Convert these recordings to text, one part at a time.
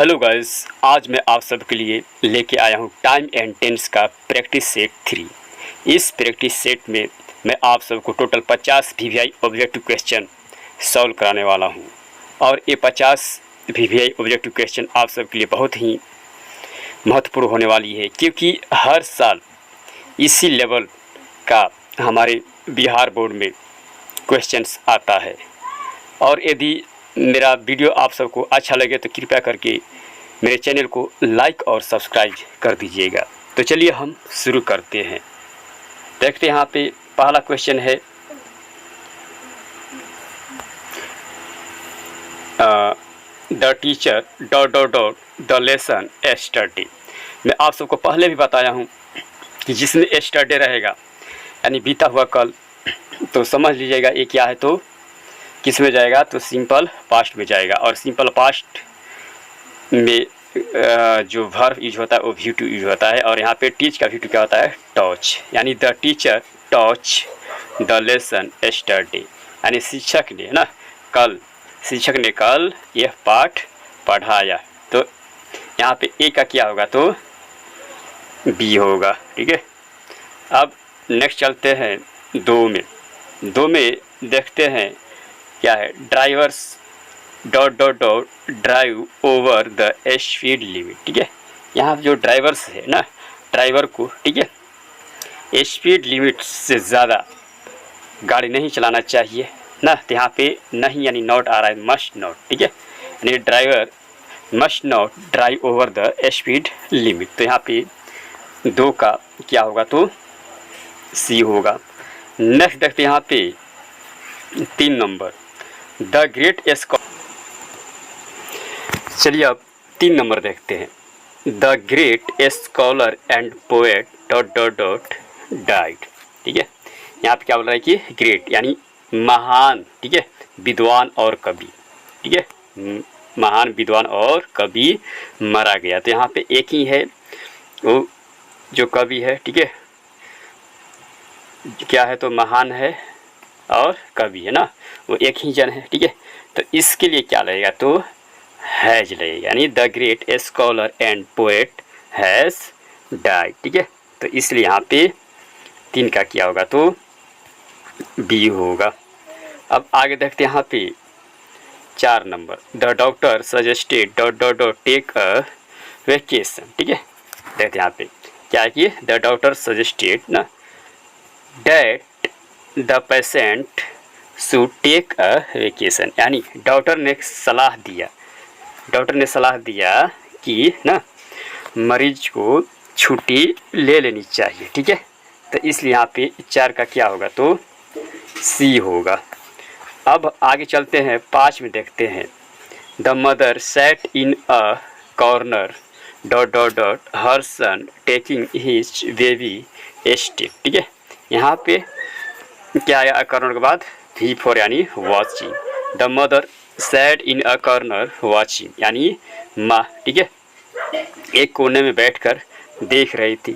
Hello guys, आज मैं आप सबके लिए लेके आया हूँ टाइम एंड टेंस का प्रैक्टिस सेट 3। इस प्रैक्टिस सेट में मैं आप सबको total 50 VVI objective question solve कराने वाला हूँ और ये 50 वीवीआई ऑब्जेक्टिव क्वेश्चन आप सबके लिए बहुत ही महत्वपूर्ण होने वाली है, क्योंकि हर साल इसी लेवल का हमारे बिहार बोर्ड में क्वेश्चंस आता है। और यदि मेरा वीडियो आप सबको अच्छा लगे तो कृपया करके मेरे चैनल को लाइक और सब्सक्राइब कर दीजिएगा। तो चलिए हम शुरू करते हैं। देखते हैं यहाँ पे पहला क्वेश्चन है the teacher dot dot dot the lesson yesterday. मैं आप सबको पहले भी बताया हूँ कि जिसमें एस्टरडे रहेगा यानी बीता हुआ कल, तो समझ लीजिएगा ये क्या है। तो किस में जाएगा? तो सिंपल पास्ट में जाएगा। और सिंपल पास्ट में जो वर्ब यूज होता है वो व्यू टू यूज होता है। और यहाँ पे टीच का व्यू टू क्या होता है? टॉच। यानी the teacher टॉच the lesson yesterday, यानी शिक्षक ने ना कल यह पाठ पढ़ाया। तो यहाँ पे ए का क्या होगा? तो बी होगा। ठीक है, अब नेक्स्ट चलते हैं दो में देखते हैं क्या है। Drivers dot dot dot drive over the speed limit. ठीक है, यहाँ जो ड्राइवर्स है ना, ड्राइवर को, ठीक है, स्पीड लिमिट से ज़्यादा गाड़ी नहीं चलाना चाहिए ना। तो यहाँ पे नहीं यानी नॉट आ रहा है, मस्ट नॉट। ठीक है, यानी driver must not drive over the speed limit. तो यहाँ पे दो का क्या होगा? तो सी होगा। नेक्स्ट देखते हैं यहाँ पे 3 नंबर द ग्रेट स्कॉलर। चलिए अब 3 नंबर देखते हैं। The great scholar and poet dot dot dot died. ठीक है, यहाँ पे क्या बोल रहा है कि ग्रेट यानी महान, ठीक है, विद्वान और कवि। ठीक है, महान विद्वान और कवि मारा गया। तो यहाँ पे एक ही है वो जो कवि है। ठीक है, क्या है? तो महान है और कवि है ना, वो एक ही जन है। ठीक है, तो इसके लिए क्या लगेगा? तो हैज लगेगा, यानी the great scholar and poet has died. ठीक है, तो इसलिए यहाँ पे 3 का क्या होगा? तो बी होगा। अब आगे देखते हैं यहाँ पे 4 number the doctor suggested dot dot dot take a vacation. ठीक है, देखते हैं यहाँ पे क्या है कि द डॉक्टर सजेस्टेड ना that the patient should take a vacation, यानी डॉक्टर ने सलाह दिया कि ना मरीज को छुट्टी ले लेनी चाहिए। ठीक है, तो इसलिए यहाँ पे 4 का क्या होगा? तो सी होगा। अब आगे चलते हैं 5 में देखते हैं the mother sat in a corner dot dot dot her son taking his baby step. ठीक है, यहाँ पे क्या आया कॉर्नर के बाद? V4 यानी watching. The mother sat in a corner watching, यानी माँ, ठीक है, एक कोने में बैठकर देख रही थी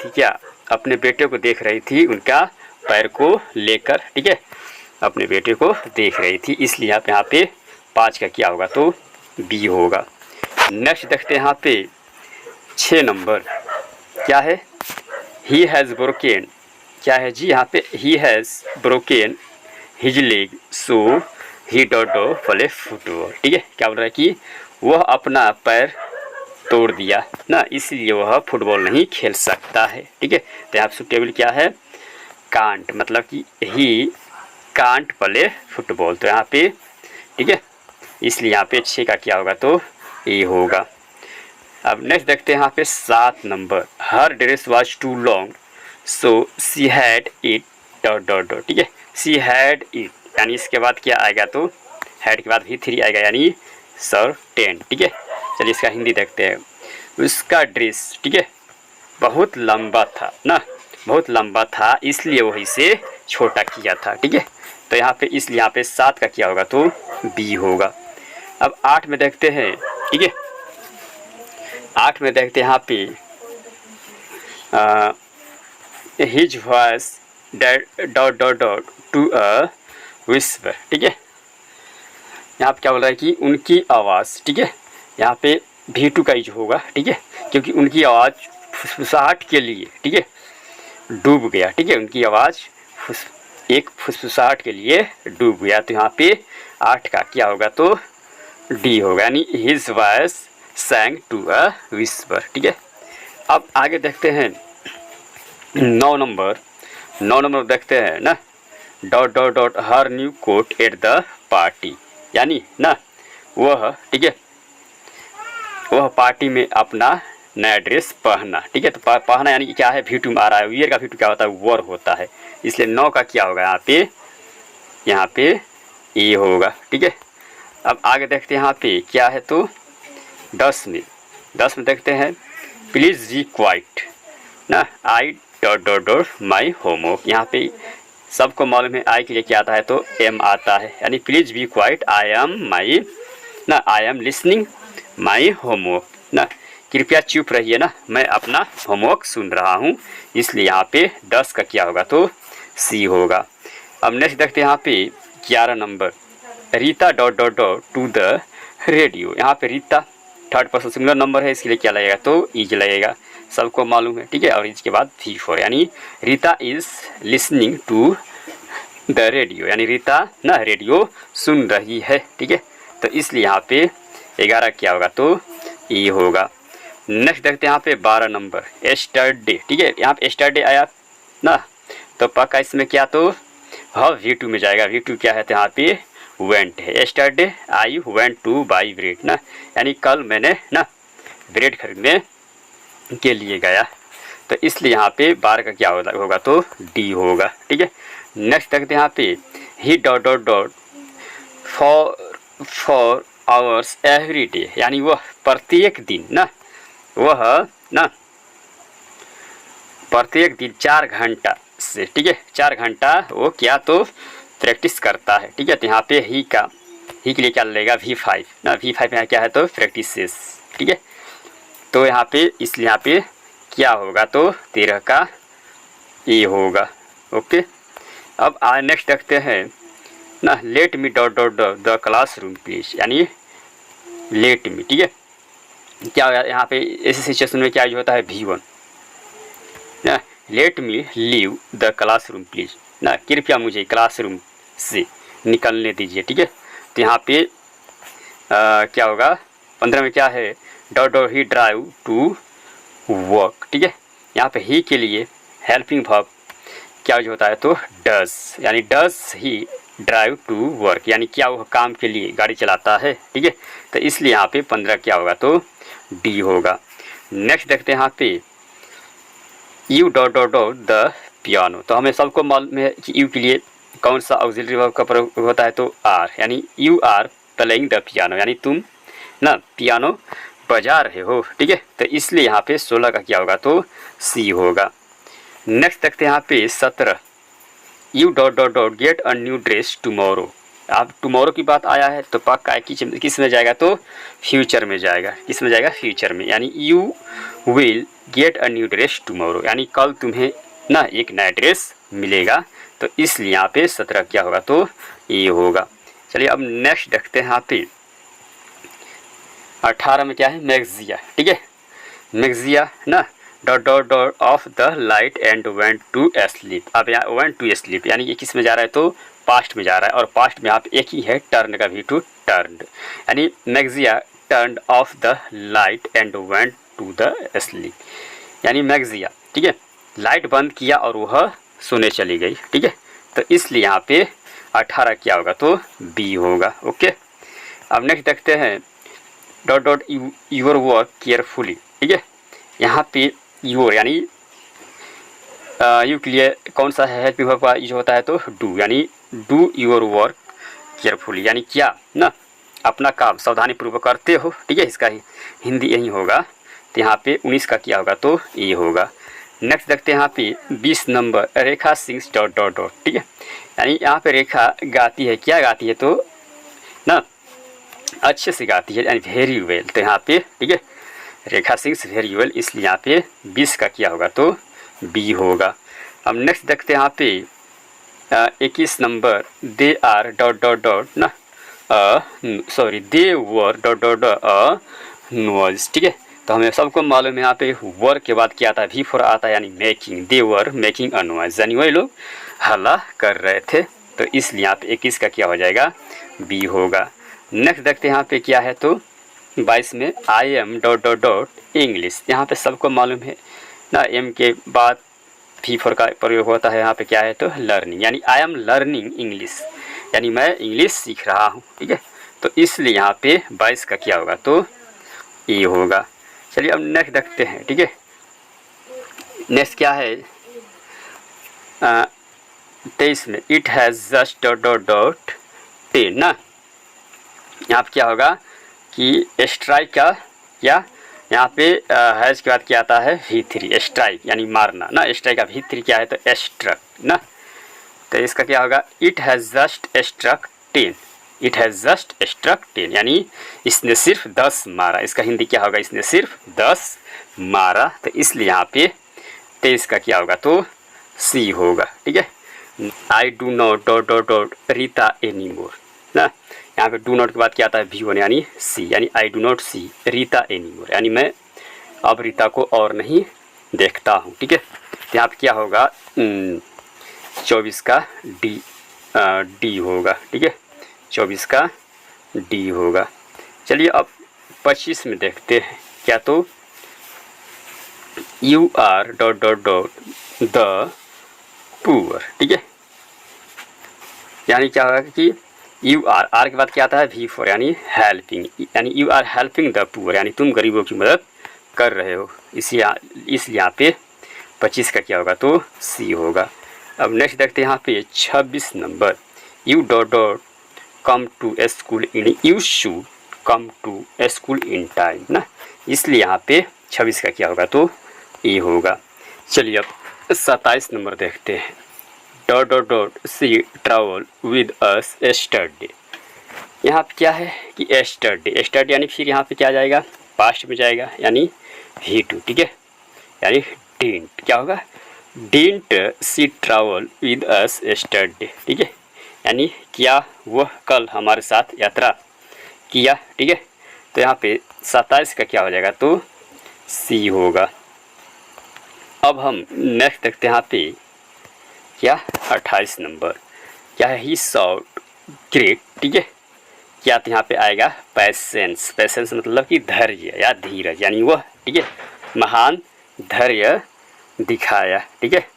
क्या? अपने बेटे को देख रही थी, उनका पैर को लेकर। ठीक है, अपने बेटे को देख रही थी, इसलिए यहाँ पे 5 का क्या होगा? तो बी होगा। नेक्स्ट देखते हैं यहाँ पे 6 नंबर क्या है? He has broken. क्या है जी? यहाँ पे he has broken his leg so he dot dot play football. ठीक है, क्या बोल रहा है कि वह अपना पैर तोड़ दिया ना, इसलिए वह फुटबॉल नहीं खेल सकता है। ठीक है, तो यहाँ सुटेबल क्या है? कांट, मतलब कि ही कांट प्ले फुटबॉल। तो यहाँ पे ठीक है, इसलिए यहाँ पे 6 का क्या होगा? तो ए होगा। अब नेक्स्ट देखते हैं यहाँ पे 7 number her dress was too long so she had it dot dot dot. ठीक है, सी हैड इट, यानी इसके बाद क्या आएगा? तो हैड के बाद V3 आएगा, यानी सर 10। ठीक है, चलिए इसका हिंदी देखते हैं। उसका ड्रेस, ठीक है, बहुत लंबा था ना, बहुत लंबा था, इसलिए वही से छोटा किया था। ठीक है, तो यहाँ पे इसलिए यहाँ पे 7 का क्या होगा? तो बी होगा। अब 8 में देखते हैं। ठीक है, 8 में देखते हैं यहाँ पे his voice dot dot dot to a whisper. ठीक है, यहाँ पे क्या बोल रहा है कि उनकी आवाज़, ठीक है, यहाँ पे V2 का यूज होगा, ठीक है, क्योंकि उनकी आवाज़ फुसफुसाहट के लिए, ठीक है, डूब गया, ठीक है, उनकी आवाज़ एक फुसफुसाहट के लिए डूब गया। तो यहाँ पे 8 का क्या होगा तो डी होगा, यानी his voice sang to a whisper, ठीक है। अब आगे देखते हैं 9 नंबर देखते हैं ना, dot dot dot her new coat at the party, यानी ना वह, ठीक है, वह पार्टी में अपना नया ड्रेस पहना, ठीक है। तो पहना यानी कि क्या है, V2 में आ रहा है, वियर का V2 क्या होता है, वर होता है, इसलिए 9 का क्या होगा यहाँ पे ए होगा, ठीक है। अब आगे देखते हैं यहाँ पे क्या है तो 10 में देखते हैं, प्लीज़ बी क्वाइट ना, I dot dot dot my homework. यहाँ पे सबको मालूम है आई के लिए क्या आता है तो एम आता है, यानी please be quite I am listening my homework ना, कृपया चुप रहिए ना, मैं अपना होमवर्क सुन रहा हूँ, इसलिए यहाँ पे 10 का क्या होगा तो सी होगा। अब नेक्स्ट देखते हैं यहाँ पे 11 number, Rita dot dot dot to the radio. यहाँ पे Rita third person singular number है, इसके लिए क्या लगेगा तो इज लगेगा, सबको मालूम है, ठीक है। और इसके बाद V4, यानी Rita is listening to the radio, यानी रीता ना रेडियो सुन रही है, ठीक है। तो इसलिए यहाँ पे 11 क्या होगा तो ई होगा। नेक्स्ट देखते हैं यहाँ पे 12 नंबर, एस्टरडे, ठीक है। यहाँ पे एस्टरडे आया ना, तो पक्का इसमें क्या तो हाँ V2 में जाएगा। V2 क्या है तो यहाँ पे वेंट है, yesterday I went two by bread ना, यानी कल मैंने ना ब्रेड खरीदने के लिए गया, तो इसलिए यहाँ पे 12 का क्या होगा तो डी होगा, ठीक है। नेक्स्ट देखते हैं यहाँ पे ही dot dot dot for hours every day, यानी वह प्रत्येक दिन ना, वह ना प्रत्येक दिन 4 घंटा से, ठीक है, 4 घंटा वो क्या तो प्रैक्टिस करता है, ठीक है। तो यहाँ पे ही के लिए क्या लगेगा V5 ना, V5 यहाँ क्या है तो प्रैक्टिसेस, ठीक है। तो यहाँ पे इसलिए यहाँ पे क्या होगा तो 13 का ए होगा, ओके। अब नेक्स्ट देखते हैं ना, let me dot dot the classroom please, यानी लेट मी, ठीक है, क्या होगा यहाँ पे ऐसे सिचुएशन में क्या यूज होता है V1 ना, let me leave the classroom please ना, कृपया मुझे क्लासरूम से निकलने दीजिए, ठीक है। तो यहाँ पे क्या होगा 15 में क्या है, dot dot he drive to work, ठीक है। यहाँ पे ही के लिए हेल्पिंग वर्ब क्या यूज होता है तो डज, यानी does he drive to work, यानी क्या वह काम के लिए गाड़ी चलाता है, ठीक है। तो इसलिए यहाँ पे 15 क्या होगा तो डी होगा। नेक्स्ट देखते हैं यहाँ पे you dot dot dot the piano, तो हमें सबको मालूम है कि यू के लिए कौन सा ऑक्सिलरी वर्ब का प्रयोग होता है तो आर, यानी you are playing the piano, यानी तुम ना पियानो बजा रहे हो, ठीक है। तो इसलिए यहाँ पे 16 का क्या होगा तो सी होगा। नेक्स्ट देखते हैं यहाँ पे 17, you dot dot dot get a new dress tomorrow. अब टुमारो की बात आया है तो पक्का किस में जाएगा तो फ्यूचर में जाएगा, किस में जाएगा फ्यूचर में, यानी you will get a new dress tomorrow, यानी कल तुम्हें ना एक नया ड्रेस मिलेगा, तो इसलिए यहाँ पे 17 क्या होगा तो ये होगा। चलिए अब नेक्स्ट देखते हैं यहाँ पे 18 में क्या है मैग्जिया, ठीक है, मैग्जिया ना dot dot dot off the light and went to sleep. अब यहाँ वेंट टू स्लीप यानी ये किस में जा रहा है तो पास्ट में जा रहा है, और पास्ट में यहाँ पे एक ही है टर्न का V2 टर्नड, यानी मैग्जिया turned off the light and went to the sleep, यानी मैग्जिया, ठीक है, लाइट बंद किया और वह सोने चली गई, ठीक है। तो इसलिए यहाँ पे 18 क्या होगा तो बी होगा, ओके। अब नेक्स्ट देखते हैं dot dot your work carefully, ठीक है, यहाँ पे यूर यानी यू के लिए कौन सा है हेल्पिंग वर्ब का यूज होता है तो डू, यानी डू यूर वर्क केयरफुली, यानी क्या ना अपना काम सावधानी पूर्वक करते हो, ठीक है, इसका हिंदी यही होगा। तो यहाँ पे 19 का क्या होगा तो ये होगा। नेक्स्ट देखते हैं यहाँ पे 20 नंबर, रेखा सिंग्स डॉट डॉट डॉट, ठीक है, यानी यहाँ पे रेखा गाती है, क्या गाती है तो ना अच्छे से गाती है, यानी वेरी वेल, तो यहाँ पे ठीक है रेखा सिंग्स वेरी वेल, इसलिए यहाँ पे 20 का क्या होगा तो बी होगा। अब नेक्स्ट देखते हैं यहाँ पे 21 number, they R dot dot dot ना दे वर डॉट डॉट नॉइज, ठीक है। तो हमें सबको मालूम है यहाँ पे वर के बाद क्या आता है, V फॉर आता है, यानी making, they were making a noise, यानी वही लोग हल्ला कर रहे थे। तो इसलिए यहाँ पे 21 का क्या हो जाएगा, बी होगा। नेक्स्ट देखते हैं यहाँ पे क्या है, तो 22 में I am dot dot dot English. यहाँ पे सबको मालूम है ना, एम के बाद V फॉर का प्रयोग होता है। यहाँ पे क्या है, तो लर्निंग, यानी आई एम लर्निंग इंग्लिश, यानी मैं इंग्लिश सीख रहा हूँ, ठीक है। तो इसलिए यहाँ पे 22 का क्या होगा, तो ए होगा। चलिए अब नेक्स्ट देखते हैं, ठीक है। नेक्स्ट क्या है, 23 में it has just dot dot dot 10 ना। यहाँ पे क्या होगा कि स्ट्राइक का क्या, यहाँ पे हैज़ के बाद क्या आता है, V3, स्ट्राइक यानी मारना ना। स्ट्राइक का V3 क्या है, तो स्ट्रक ना। तो इसका क्या होगा, it has just struck 10, it has just struck 10, यानी इसने सिर्फ 10 मारा। इसका हिंदी क्या होगा, इसने सिर्फ 10 मारा। तो इसलिए यहाँ पे 23 का क्या होगा, तो सी होगा, ठीक है। आई do not dot dot dot Rita any मोर ना। यहाँ पे डू नॉट के बाद क्या आता है, V1 यानी सी, यानी I do not see Rita any more, यानी मैं अब रीता को और नहीं देखता हूँ, ठीक है। तो यहाँ पे क्या होगा, 24 का डी होगा, ठीक है। 24 का डी होगा। चलिए अब 25 में देखते हैं क्या, तो you R dot dot dot the poor, ठीक है। यानी क्या होगा कि यू आर के बाद क्या आता है, V4 यानी हेल्पिंग, यानी you are helping the poor, यानी तुम गरीबों की मदद कर रहे हो। इसलिए यहाँ पे 25 का क्या होगा, तो सी होगा। अब नेक्स्ट देखते हैं यहाँ पे 26 number, you dot dot come to school in, you should come to school in time ना। इसलिए यहाँ पे 26 का क्या होगा, तो ए होगा। चलिए अब 27 नंबर देखते हैं, dot dot dot she travel with us yesterday. यहाँ पे क्या है कि एस्टरडे, एस्टरडे यानी फिर यहाँ पे क्या जाएगा, पास्ट में जाएगा, यानी V2, ठीक है। यानी डिडंट क्या होगा, didn't see travel with us yesterday, ठीक है। यानी क्या वह कल हमारे साथ यात्रा किया, ठीक है। तो यहाँ पे 27 का क्या हो जाएगा, तो सी होगा। अब हम नेक्स्ट देखते हैं यहाँ पे क्या, 28 नंबर क्या है, ही शॉट ग्रेट, ठीक है। क्या तो यहाँ पे आएगा पैसेंस, पैसेंस मतलब कि धैर्य या धीरज, यानी वह, ठीक है, महान धैर्य दिखाया, ठीक है।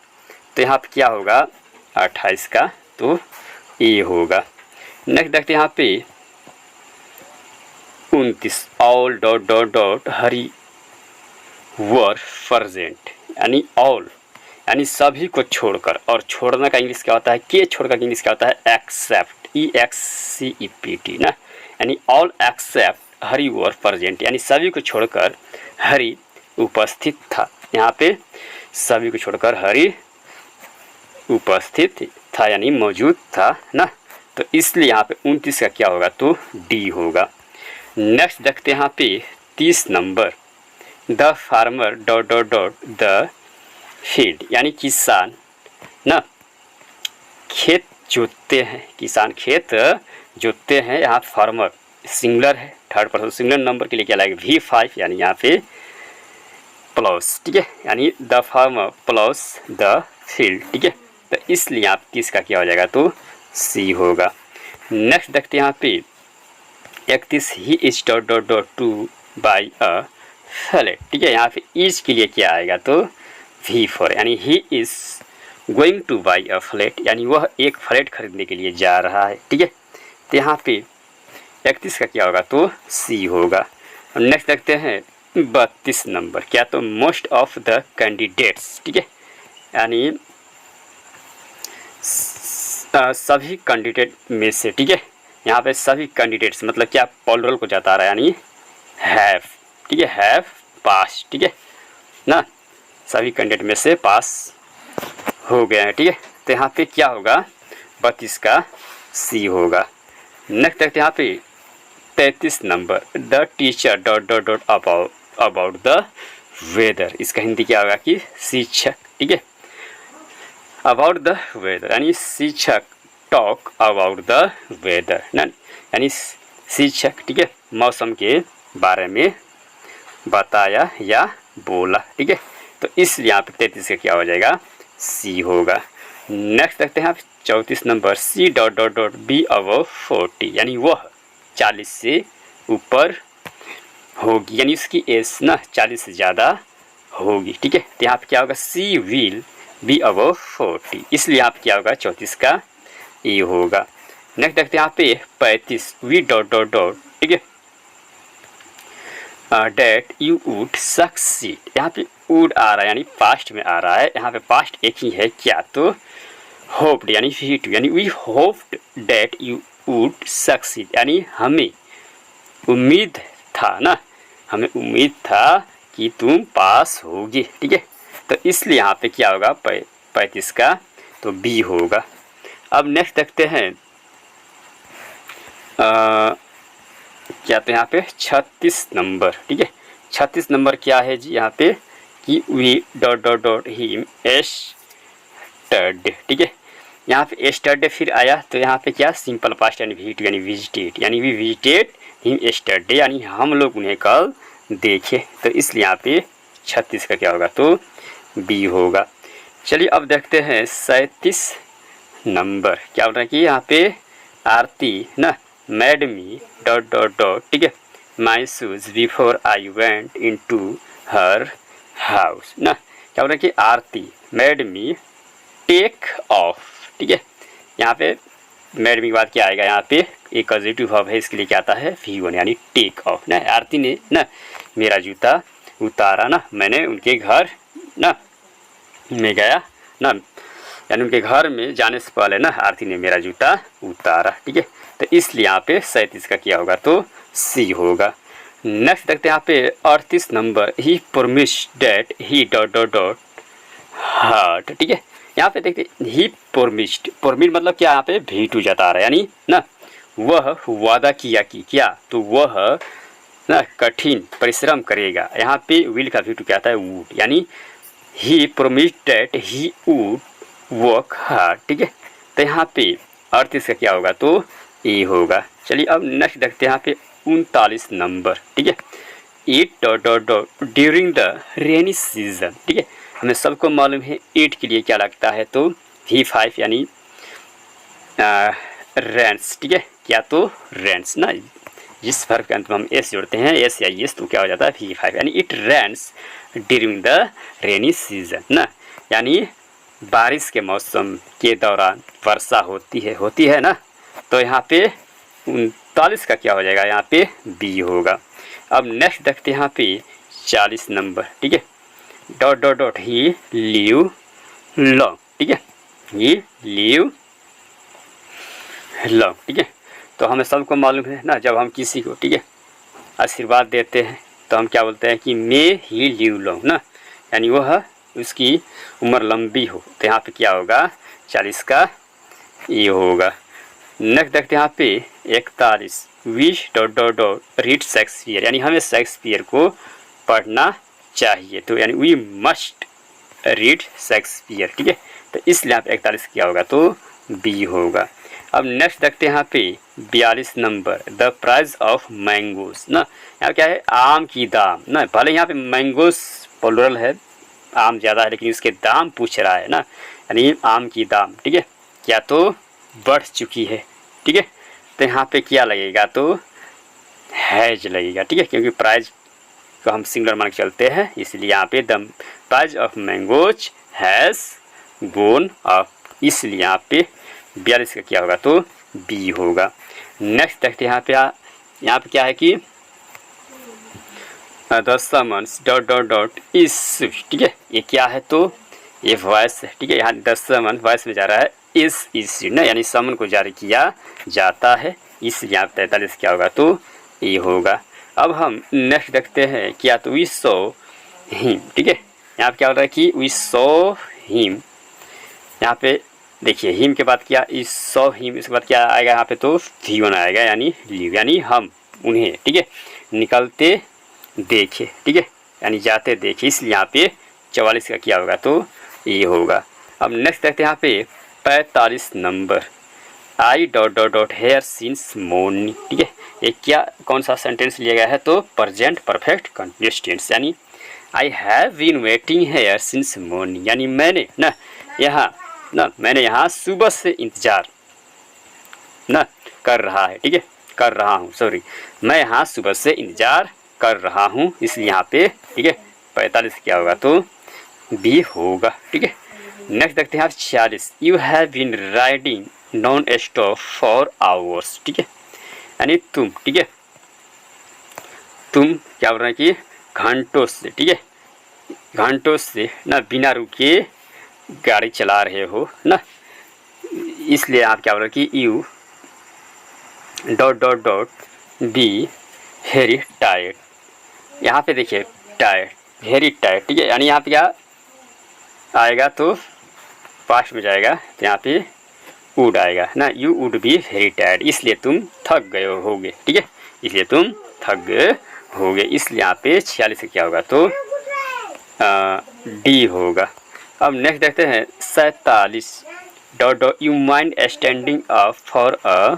तो यहाँ पे क्या होगा 28 का, तो ए होगा। नेक्स्ट देखते हैं यहाँ पे 29, all dot dot dot Hari were present, यानी ऑल यानी सभी को छोड़कर, और छोड़ने का इंग्लिश क्या होता है, के छोड़कर इंग्लिश क्या होता है, एक्सेप्ट, EXCEPT ना। यानी all except Hari were present, यानी सभी को छोड़कर हरी उपस्थित था। यहाँ पे सभी को छोड़कर हरी उपस्थित था, यानी मौजूद था ना। तो इसलिए यहाँ पे 29 का क्या होगा, तो डी होगा। नेक्स्ट देखते हैं यहाँ पे 30 number, the farmer dot dot dot the field, यानी किसान ना खेत जोतते हैं, किसान खेत जोतते हैं। यहाँ फार्मर सिंगुलर है, थर्ड पर्सन सिंगुलर नंबर के लिए क्या लगेगा, V5, यानी यहाँ पे प्लस, ठीक है। यानी the farmer plus the field, ठीक है। तो इसलिए यहाँ पे 30 का क्या हो जाएगा, तो सी होगा। नेक्स्ट देखते हैं यहाँ पे 31, he is dot dot dot two by a flat, ठीक है। यहाँ पे इज के लिए क्या आएगा, तो V4, यानी he is going two by a flat, यानी वह एक फ्लैट खरीदने के लिए जा रहा है, ठीक है। तो यहाँ पे 31 का क्या होगा, तो सी होगा। नेक्स्ट देखते हैं 32 नंबर, क्या तो मोस्ट ऑफ द कैंडिडेट्स, ठीक है। यानी सभी कैंडिडेट में से, ठीक है। यहाँ पे सभी कैंडिडेट्स मतलब क्या, प्लूरल को जता रहा है, यानी हैव, ठीक है, हैव पास, ठीक है ना। सभी कैंडिडेट में से पास हो गए हैं, ठीक है। तो यहाँ पे क्या होगा, 32 का सी होगा। नेक्स्ट देखते हैं यहाँ पे 33 number, the teacher dot dot dot about the weather, इसका हिंदी क्या होगा कि शिक्षक, ठीक है। अबाउट द वेदर यानी शिक्षक टॉक अबाउट द वेदर ना, यानी शिक्षक, ठीक है, मौसम के बारे में बताया या बोला, ठीक है। तो इसलिए यहाँ पे 33 का क्या हो जाएगा, सी होगा। नेक्स्ट देखते हैं आप 34 number, she dot dot dot be above 40, यानी वह 40 से ऊपर होगी, यानी उसकी एज ना 40 से ज़्यादा होगी, ठीक है। तो यहाँ पे क्या होगा, सी विल बी अबव 40, इसलिए यहाँ पे क्या होगा 34 का ए होगा। नेक्स्ट देखते हैं यहाँ पे 35, वी डॉट डॉट डॉट, ठीक है, डेट यू वुड सक्सीड, यहाँ पे वुड आ रहा है यानी पास्ट में आ रहा है, यहाँ पे पास्ट एक ही है क्या, तो होप्ड यानी वी यानी we hoped that you would succeed, यानी हमें उम्मीद था ना, हमें उम्मीद था कि तुम पास होगी, ठीक है। तो इसलिए यहाँ पे क्या होगा 35 का तो बी होगा। अब नेक्स्ट देखते हैं क्या, तो यहाँ पे 36 नंबर, ठीक है। 36 नंबर क्या है जी, यहाँ पे कि V dot dot dot him yesterday, ठीक है। यहाँ पे एस्टरडे फिर आया तो यहाँ पे क्या सिंपल पास्ट यानी विजिट यानी विजिटेड, यानी वी विजिटेड हिम एस्टरडे, यानी हम लोग उन्हें कल देखे, तो इसलिए यहाँ पे 36 का क्या होगा तो बी होगा। चलिए अब देखते हैं 37 नंबर, क्या बोल रहा है कि यहाँ पे आरती ना made me dot dot dot, ठीक है, my shoes before I went in to her house ना, क्या बोल रहा है कि Aarti made me take off, ठीक है। यहाँ पे मेड मी के बाद क्या आएगा, यहाँ पे एक पॉजिटिव वर्ब है, इसके लिए क्या आता है V1 यानी टेक ऑफ ना, आरती ने ना मेरा जूता उतारा ना, मैंने उनके घर ना में गया ना, यानी उनके घर में जाने से पहले ना आरती ने मेरा जूता उतारा, ठीक है। तो इसलिए यहाँ पे 37 का क्या होगा तो सी होगा। नेक्स्ट देखते हैं यहाँ पे 38 number, he promised that he dot dot dot heart, ठीक है। यहाँ पे देखते ही प्रोमिस्ड, प्रोमिस्ड मतलब क्या, यहाँ पे V2 जता रहा है, यानी ना वह वादा किया कि क्या, तो वह ना कठिन परिश्रम करेगा, यहाँ पे विल का V2 क्या आता है वुड, यानी he promised that he would work hard, ठीक है। तो यहाँ पे 38 का क्या होगा तो ए होगा। चलिए अब नेक्स्ट देखते हैं यहाँ पे 39 नंबर, ठीक है, eat dot dot dot during the rainy season, ठीक है। हमें सबको मालूम है ईट के लिए क्या लगता है तो V5 यानी रेंस, ठीक है, क्या तो रेंस ना, जिस वर्ब के अंत में हम एस जोड़ते हैं एस या एस तो क्या हो जाता है V5, यानी it Reigns during the rainy season ना, यानी बारिश के मौसम के दौरान वर्षा होती है ना। तो यहाँ पे 39 का क्या हो जाएगा, यहाँ पे बी होगा। अब नेक्स्ट देखते हैं यहाँ पे 40 नंबर, ठीक है, डॉट डॉट डॉट ही लीव लॉन्ग, ठीक है, ही लीव लॉन्ग, ठीक है। तो हमें सबको मालूम है ना, जब हम किसी को, ठीक है, आशीर्वाद देते हैं तो हम क्या बोलते हैं कि मे ही लीव लॉन्ग ना, यानी वह उसकी उम्र लंबी हो, तो यहाँ पे क्या होगा 40 का ये होगा। नेक्स्ट देखते हैं यहाँ पे 41, wish dot dot dot read Shakespeare, यानी हमें शेक्सपियर को पढ़ना चाहिए, तो यानी वी मस्ट रीड शेक्सपियर, ठीक है। तो इसलिए यहाँ पे 41 क्या होगा तो बी होगा। अब नेक्स्ट देखते हैं यहाँ पे 42 number, the price of mangoes ना, यहाँ क्या है आम की दाम ना, भले यहाँ पे मैंगोस प्लुरल है, आम ज़्यादा है, लेकिन उसके दाम पूछ रहा है ना, यानी आम की दाम, ठीक है, क्या तो बढ़ चुकी है, ठीक है। तो यहाँ पे क्या लगेगा तो हैज लगेगा, ठीक है, क्योंकि प्राइस को हम सिंगुलर मान के चलते हैं, इसलिए यहाँ पे the price of mangoes has gone up, इसलिए यहाँ पे 42 का क्या होगा तो बी होगा। नेक्स्ट देखते हैं यहाँ पे क्या है कि the summons dot dot dot इस, ठीक है, ये क्या है तो ये वॉइस है, ठीक है, यहाँ 10 समन वॉइस में जा रहा है, इस ना, यानी समन को जारी किया जाता है, इसलिए यहाँ 43 क्या होगा तो ये होगा। अब हम नेक्स्ट देखते हैं क्या, तो वी सो हिम, ठीक है, यहाँ पे क्या हो रहा है कि वी सो हिम, यहाँ पे देखिए हिम के बाद क्या इस सो हिम, इसके बाद क्या आएगा यहाँ पे तो V1 आएगा, यानी लीव, यानी हम उन्हें, ठीक है, निकलते देखे, ठीक है, यानी जाते देखे, इसलिए यहाँ पे 44 का क्या होगा तो ये होगा। अब नेक्स्ट देखते हैं यहाँ पे 45 number, I dot dot dot hair since morning. ठीक है, ये क्या कौन सा सेंटेंस लिया गया है? तो प्रेजेंट परफेक्ट कंटिन्यूअस टेंस, यानी I have been waiting here since morning, यानी मैंने मैंने यहाँ सुबह से इंतजार कर रहा है। ठीक है, कर रहा हूँ, सॉरी, मैं यहाँ सुबह से इंतजार कर रहा हूँ, इसलिए यहाँ पे ठीक है 45 क्या होगा? तो बी होगा। ठीक है, नेक्स्ट देखते हैं आप 46। You have been riding non stop for hours. ठीक है, यानी तुम, ठीक है, तुम क्या बोल रहे हैं कि घंटों से, ठीक है, घंटों से बिना रुके गाड़ी चला रहे हो ना, इसलिए आप क्या बोल रहे हैं कि you dot dot dot be very tired. यहाँ पे देखिए टायर्ड, वेरी टायर्ड। ठीक है, यानी यहाँ पे क्या आएगा? तो पास्ट में जाएगा, तो यहाँ पे वुड आएगा ना, you would be very tired, इसलिए तुम थक गए होगे। ठीक है, इसलिए तुम थक गए होगे, इसलिए यहाँ पे 46 से क्या होगा? तो डी होगा। अब नेक्स्ट देखते हैं 47। Dot dot U mind standing up for a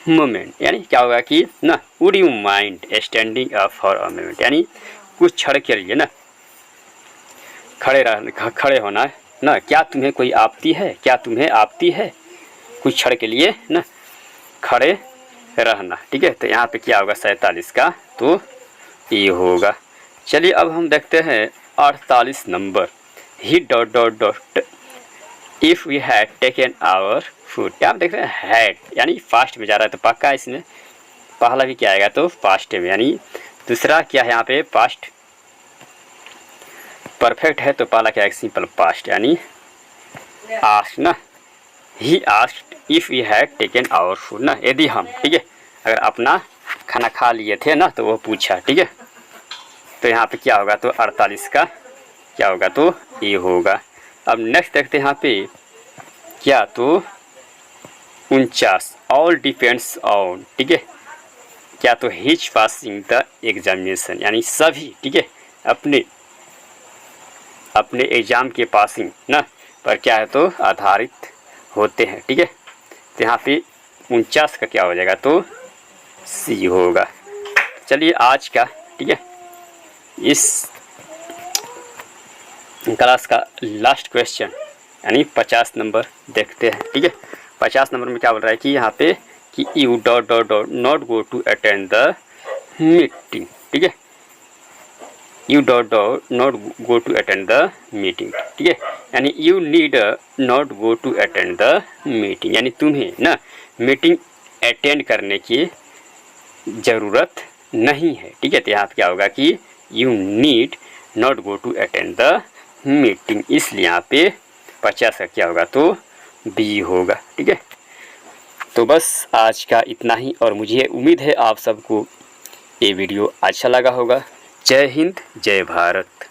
moment, यानी क्या होगा कि ना would you mind standing up for a moment, यानी कुछ क्षण के लिए ना खड़े होना ना, क्या तुम्हें कोई आपत्ति है? क्या तुम्हें आपत्ति है कुछ क्षण के लिए ना खड़े रहना? ठीक है, तो यहाँ पे क्या होगा 47 का? तो ये होगा। चलिए अब हम देखते हैं 48 number. He dot dot dot if we had taken our food. क्या आप देख रहे हैं? हैड यानी फास्ट में जा रहा है, तो पक्का इसमें पहला भी क्या आएगा? तो पास्ट में, यानी दूसरा क्या है यहाँ पे? पास्ट परफेक्ट है, तो पहला क्या है? सिंपल पास्ट, यानी आस्क्ड ना, he asked if we had taken our food ना, यदि हम, ठीक है, अगर अपना खाना खा लिए थे ना, तो वो पूछा। ठीक है, तो यहाँ पे क्या होगा? तो 48 का क्या होगा? तो ये होगा। अब नेक्स्ट देखते हैं यहाँ पे क्या? तो 49। ऑल डिपेंड्स ऑन, ठीक है, क्या? तो हिच पासिंग द एग्जामिनेशन, यानी सभी, ठीक है, अपने एग्जाम के पासिंग ना पर क्या है? तो आधारित होते हैं। ठीक है, तो यहाँ पे 49 का क्या हो जाएगा? तो सी होगा। चलिए आज का, ठीक है, इस क्लास का लास्ट क्वेश्चन यानी 50 नंबर देखते हैं। ठीक है, 50 नंबर में क्या बोल रहा है कि यहाँ पे कि you dot dot dot not go to attend the meeting. ठीक है, you dot dot not go to attend the meeting. ठीक है, यानी you need not go to attend the meeting, यानी तुम्हें ना मीटिंग अटेंड करने की ज़रूरत नहीं है। ठीक है, तो यहाँ पे क्या होगा कि you need not go to attend the meeting, इसलिए यहाँ पे 50 का क्या होगा? तो बी होगा। ठीक है, तो बस आज का इतना ही, और मुझे उम्मीद है आप सबको ये वीडियो अच्छा लगा होगा। जय हिंद, जय भारत।